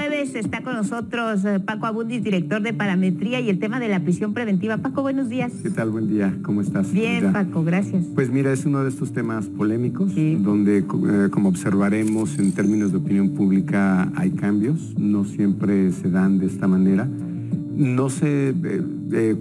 jueves está con nosotros Paco Abundis, director de Parametría, y el tema de la prisión preventiva. Paco, buenos días. ¿Qué tal? Buen día. ¿Cómo estás? Bien, Paco, gracias. Pues mira, es uno de estos temas polémicos, sí, donde, como observaremos, en términos de opinión pública hay cambios, no siempre se dan de esta manera. No sé,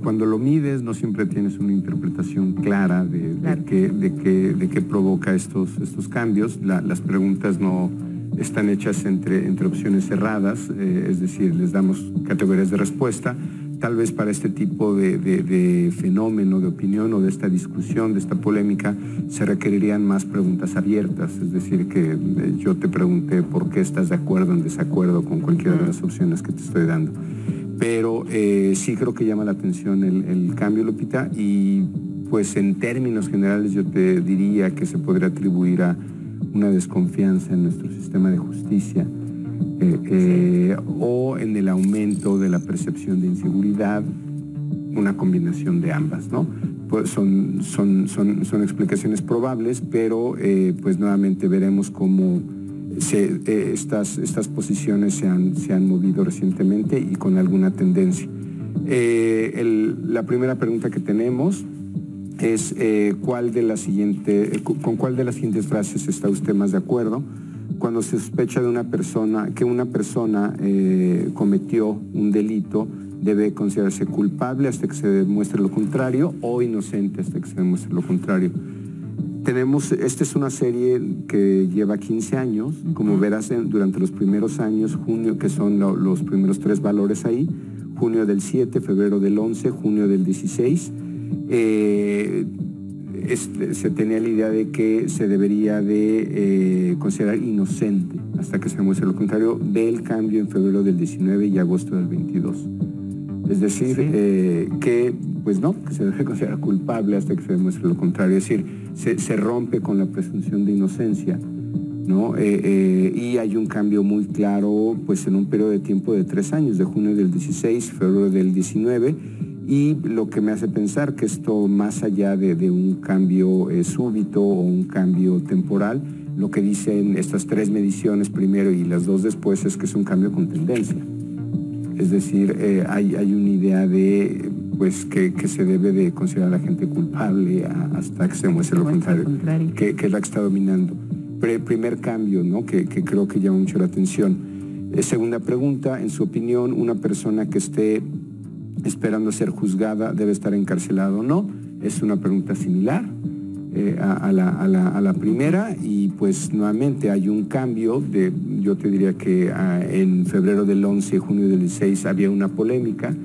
cuando lo mides, no siempre tienes una interpretación clara de qué provoca estos cambios. Las preguntas no están hechas entre opciones cerradas, es decir, les damos categorías de respuesta. Tal vez para este tipo de fenómeno, de opinión o de esta discusión, de esta polémica, se requerirían más preguntas abiertas, es decir, que yo te pregunté por qué estás de acuerdo o en desacuerdo con cualquiera de las opciones que te estoy dando. Pero sí creo que llama la atención el cambio, Lupita, y pues en términos generales yo te diría que se podría atribuir a una desconfianza en nuestro sistema de justicia, o en el aumento de la percepción de inseguridad, una combinación de ambas, ¿no? Pues son explicaciones probables, pero pues nuevamente veremos cómo estas posiciones se han movido recientemente y con alguna tendencia. La primera pregunta que tenemos es con cuál de las siguientes frases está usted más de acuerdo cuando se sospecha de que una persona cometió un delito. Debe considerarse culpable hasta que se demuestre lo contrario o inocente hasta que se demuestre lo contrario. Esta es una serie que lleva 15 años, como verás durante los primeros años, junio, que son los primeros 3 valores ahí, junio del 7, febrero del 11, junio del 16, se tenía la idea de que se debería de considerar inocente hasta que se demuestre lo contrario, del cambio en febrero del 19 y agosto del 22. Es decir, que pues no, que se debe considerar culpable hasta que se demuestre lo contrario. Es decir, se rompe con la presunción de inocencia, ¿no? Y hay un cambio muy claro pues en un periodo de tiempo de 3 años, de junio del 16, febrero del 19, y lo que me hace pensar que esto, más allá de un cambio súbito o un cambio temporal, lo que dicen estas 3 mediciones primero y las 2 después es que es un cambio con tendencia. Es decir, hay una idea de pues que se debe de considerar a la gente culpable hasta que se muestre lo contrario, que es la que está dominando. Primer cambio, ¿no? que creo que llama mucho la atención. Segunda pregunta, en su opinión, ¿una persona que esté esperando ser juzgada debe estar encarcelada o no? Es una pregunta similar a la primera, y pues nuevamente hay un cambio. Yo te diría que en febrero del 11 y junio del 16 había una polémica,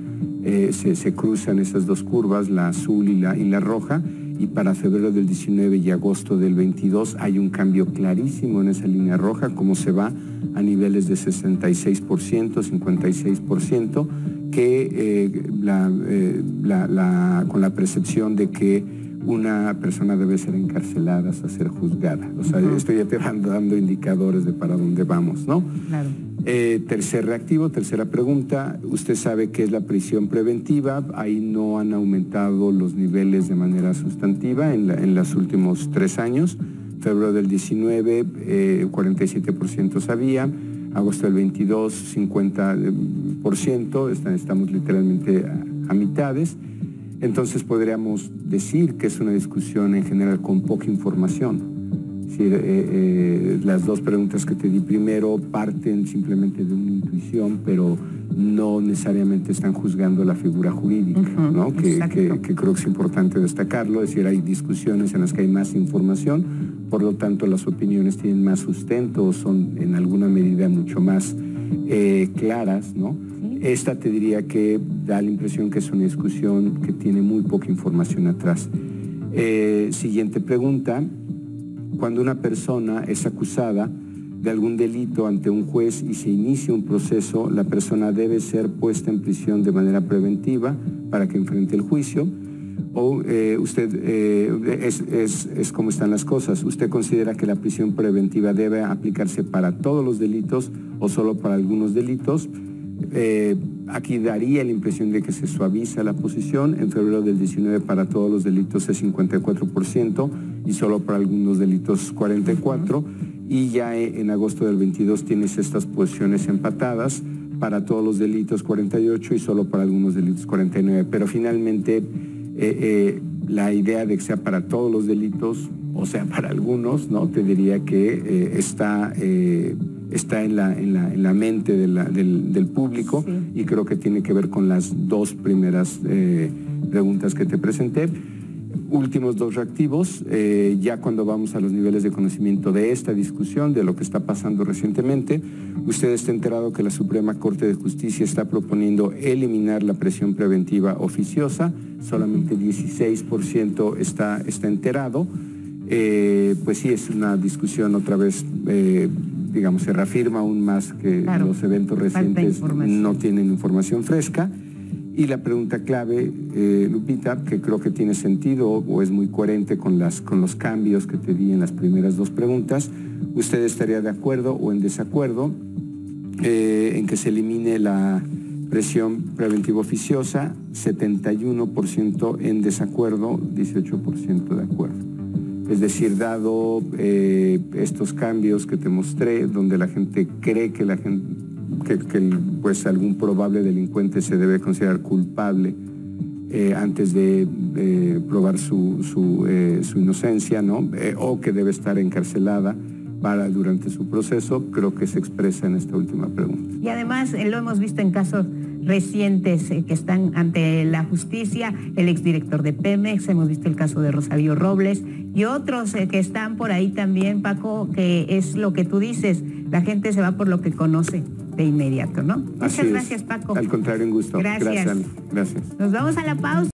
se cruzan esas 2 curvas, la azul y la roja, y para febrero del 19 y agosto del 22 hay un cambio clarísimo en esa línea roja, como se va a niveles de 66%, 56%, que con la percepción de que una persona debe ser encarcelada hasta ser juzgada. O sea, esto ya te va dando indicadores de para dónde vamos, ¿no? Claro. Tercer reactivo, tercera pregunta. Usted sabe qué es la prisión preventiva. Ahí no han aumentado los niveles de manera sustantiva en los últimos 3 años. Febrero del 19, 47% sabía. Agosto del 22, 50%. Estamos literalmente a mitades. Entonces podríamos decir que es una discusión en general con poca información. Es decir, las 2 preguntas que te di primero parten simplemente de una intuición, pero no necesariamente están juzgando la figura jurídica, ¿no? Que creo que es importante destacarlo. Es decir, hay discusiones en las que hay más información, por lo tanto las opiniones tienen más sustento o son en alguna medida mucho más claras, ¿no? Esta te diría que da la impresión que es una discusión que tiene muy poca información atrás. Siguiente pregunta. Cuando una persona es acusada de algún delito ante un juez y se inicia un proceso, la persona debe ser puesta en prisión de manera preventiva para que enfrente el juicio. O es como están las cosas. ¿Usted considera que la prisión preventiva debe aplicarse para todos los delitos o solo para algunos delitos? Aquí daría la impresión de que se suaviza la posición. En febrero del 19 para todos los delitos es 54% y solo para algunos delitos 44%. Y ya en agosto del 22 tienes estas posiciones empatadas, para todos los delitos 48 y solo para algunos delitos 49. Pero finalmente la idea de que sea para todos los delitos, o sea, para algunos, ¿no? Te diría que está en la mente del público, sí. Y creo que tiene que ver con las dos primeras preguntas que te presenté. Últimos dos reactivos, ya cuando vamos a los niveles de conocimiento de esta discusión, de lo que está pasando recientemente, usted está enterado que la Suprema Corte de Justicia está proponiendo eliminar la prisión preventiva oficiosa, solamente 16% está enterado. Pues sí, es una discusión otra vez, digamos, se reafirma aún más que claro, los eventos recientes no tienen información fresca. Y la pregunta clave, Lupita, que creo que tiene sentido o es muy coherente con los cambios que te di en las primeras dos preguntas, ¿usted estaría de acuerdo o en desacuerdo en que se elimine la prisión preventiva oficiosa? 71% en desacuerdo, 18% de acuerdo. Es decir, dado estos cambios que te mostré, donde la gente cree que pues algún probable delincuente se debe considerar culpable antes de probar su inocencia, ¿no? O que debe estar encarcelada durante su proceso, creo que se expresa en esta última pregunta. Y además lo hemos visto en casos recientes que están ante la justicia, el exdirector de Pemex, hemos visto el caso de Rosario Robles y otros que están por ahí también, Paco, que es lo que tú dices, la gente se va por lo que conoce de inmediato, ¿no? Muchas gracias, Paco. Al contrario, un gusto. Gracias. Gracias. Nos vamos a la pausa.